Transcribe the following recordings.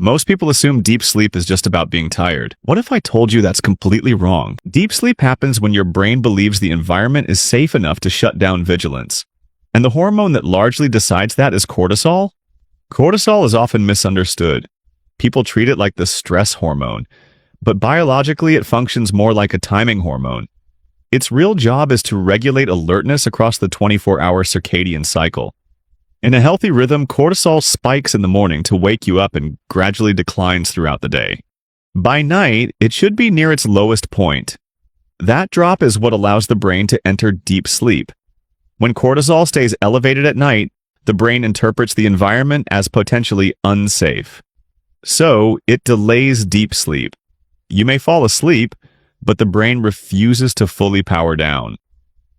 Most people assume deep sleep is just about being tired. What if I told you that's completely wrong? Deep sleep happens when your brain believes the environment is safe enough to shut down vigilance. And the hormone that largely decides that is cortisol. Cortisol is often misunderstood. People treat it like the stress hormone, but biologically it functions more like a timing hormone. Its real job is to regulate alertness across the 24-hour circadian cycle. In a healthy rhythm, cortisol spikes in the morning to wake you up and gradually declines throughout the day. By night, it should be near its lowest point. That drop is what allows the brain to enter deep sleep. When cortisol stays elevated at night, the brain interprets the environment as potentially unsafe. So, it delays deep sleep. You may fall asleep, but the brain refuses to fully power down.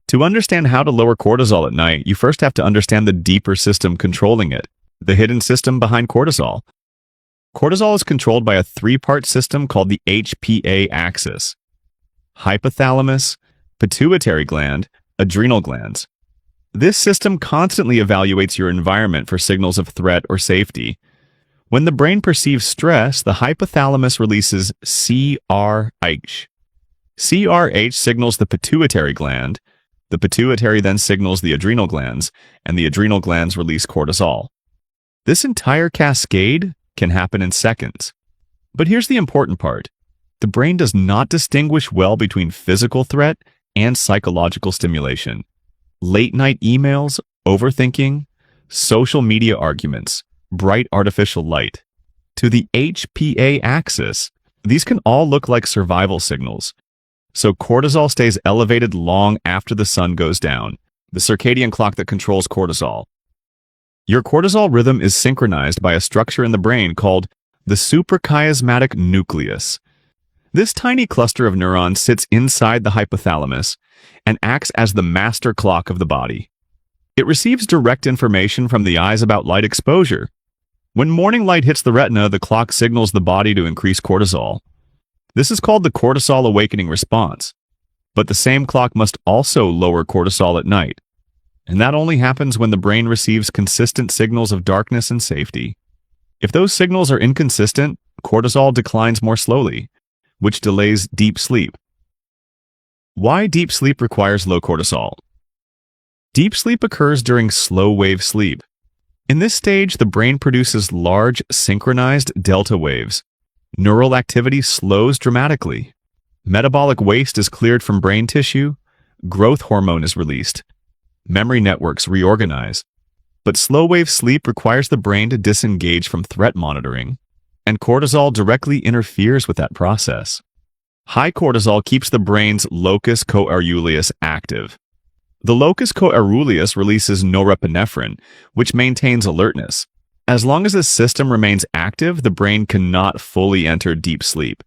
To understand how to lower cortisol at night, you first have to understand the deeper system controlling it, the hidden system behind cortisol. Cortisol is controlled by a three-part system called the HPA axis: hypothalamus, pituitary gland, adrenal glands. This system constantly evaluates your environment for signals of threat or safety. When the brain perceives stress, the hypothalamus releases CRH. CRH signals the pituitary gland. The pituitary then signals the adrenal glands, and the adrenal glands release cortisol. This entire cascade can happen in seconds. But here's the important part. The brain does not distinguish well between physical threat and psychological stimulation. Late-night emails, overthinking, social media arguments, bright artificial light. To the HPA axis, these can all look like survival signals. So cortisol stays elevated long after the sun goes down, the circadian clock that controls cortisol. Your cortisol rhythm is synchronized by a structure in the brain called the suprachiasmatic nucleus. This tiny cluster of neurons sits inside the hypothalamus and acts as the master clock of the body. It receives direct information from the eyes about light exposure. When morning light hits the retina, the clock signals the body to increase cortisol. This is called the cortisol awakening response. But the same clock must also lower cortisol at night. And that only happens when the brain receives consistent signals of darkness and safety. If those signals are inconsistent, cortisol declines more slowly, which delays deep sleep. Why deep sleep requires low cortisol? Deep sleep occurs during slow-wave sleep. In this stage, the brain produces large, synchronized delta waves. Neural activity slows dramatically. Metabolic waste is cleared from brain tissue. Growth hormone is released. Memory networks reorganize. But slow-wave sleep requires the brain to disengage from threat monitoring, and cortisol directly interferes with that process. High cortisol keeps the brain's locus coeruleus active. The locus coeruleus releases norepinephrine, which maintains alertness. As long as this system remains active, the brain cannot fully enter deep sleep.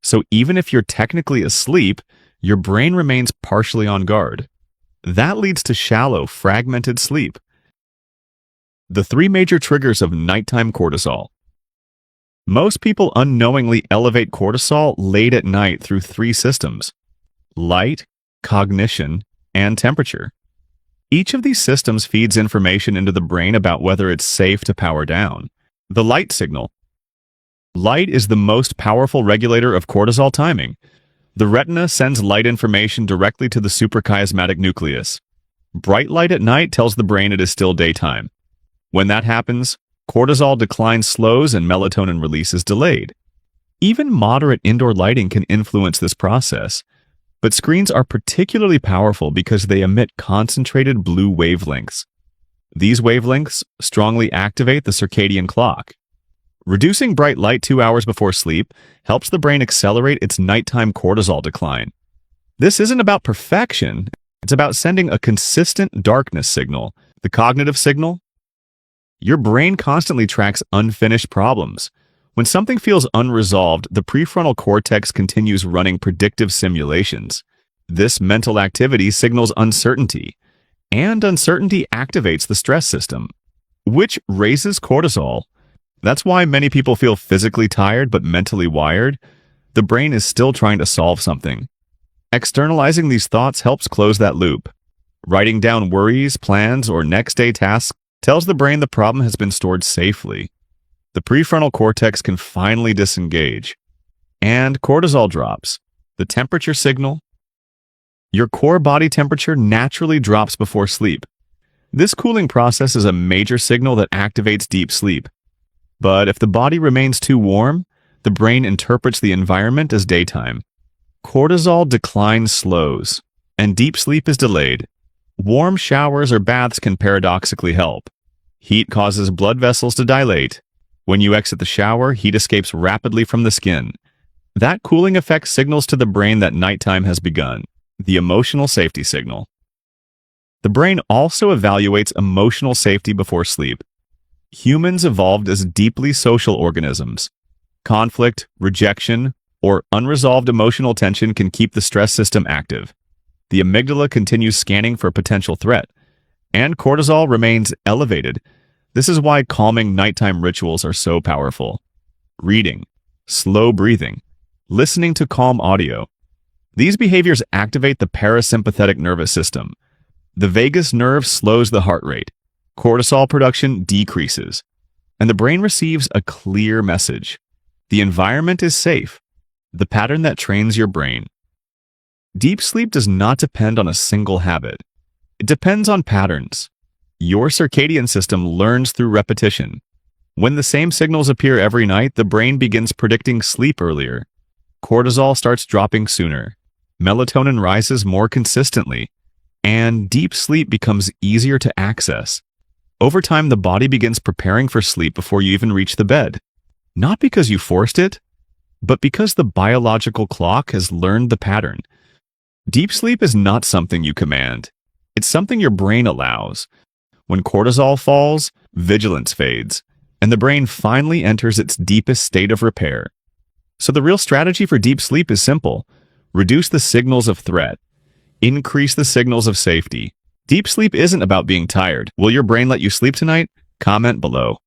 So even if you're technically asleep, your brain remains partially on guard. That leads to shallow, fragmented sleep. The three major triggers of nighttime cortisol. Most people unknowingly elevate cortisol late at night through three systems: light, cognition, and temperature. Each of these systems feeds information into the brain about whether it's safe to power down. The light signal. Light is the most powerful regulator of cortisol timing. The retina sends light information directly to the suprachiasmatic nucleus. Bright light at night tells the brain it is still daytime. When that happens, cortisol decline slows and melatonin release is delayed. Even moderate indoor lighting can influence this process. But screens are particularly powerful because they emit concentrated blue wavelengths. These wavelengths strongly activate the circadian clock. Reducing bright light 2 hours before sleep helps the brain accelerate its nighttime cortisol decline. This isn't about perfection, it's about sending a consistent darkness signal. The cognitive signal? Your brain constantly tracks unfinished problems. When something feels unresolved, the prefrontal cortex continues running predictive simulations. This mental activity signals uncertainty, and uncertainty activates the stress system, which raises cortisol. That's why many people feel physically tired but mentally wired. The brain is still trying to solve something. Externalizing these thoughts helps close that loop. Writing down worries, plans, or next day tasks tells the brain the problem has been stored safely. The prefrontal cortex can finally disengage. And cortisol drops. The temperature signal. Your core body temperature naturally drops before sleep. This cooling process is a major signal that activates deep sleep. But if the body remains too warm, the brain interprets the environment as daytime. Cortisol decline slows, and deep sleep is delayed. Warm showers or baths can paradoxically help. Heat causes blood vessels to dilate. When you exit the shower, heat escapes rapidly from the skin. That cooling effect signals to the brain that nighttime has begun, the emotional safety signal. The brain also evaluates emotional safety before sleep. Humans evolved as deeply social organisms. Conflict, rejection, or unresolved emotional tension can keep the stress system active. The amygdala continues scanning for potential threat, and cortisol remains elevated. This is why calming nighttime rituals are so powerful. Reading, slow breathing, listening to calm audio. These behaviors activate the parasympathetic nervous system. The vagus nerve slows the heart rate. Cortisol production decreases, and the brain receives a clear message. The environment is safe, the pattern that trains your brain. Deep sleep does not depend on a single habit. It depends on patterns. Your circadian system learns through repetition. When the same signals appear every night, the brain begins predicting sleep earlier. Cortisol starts dropping sooner. Melatonin rises more consistently, and deep sleep becomes easier to access. Over time, the body begins preparing for sleep before you even reach the bed. Not because you forced it, but because the biological clock has learned the pattern. Deep sleep is not something you command. It's something your brain allows. When cortisol falls, vigilance fades, and the brain finally enters its deepest state of repair. So the real strategy for deep sleep is simple. Reduce the signals of threat. Increase the signals of safety. Deep sleep isn't about being tired. Will your brain let you sleep tonight? Comment below.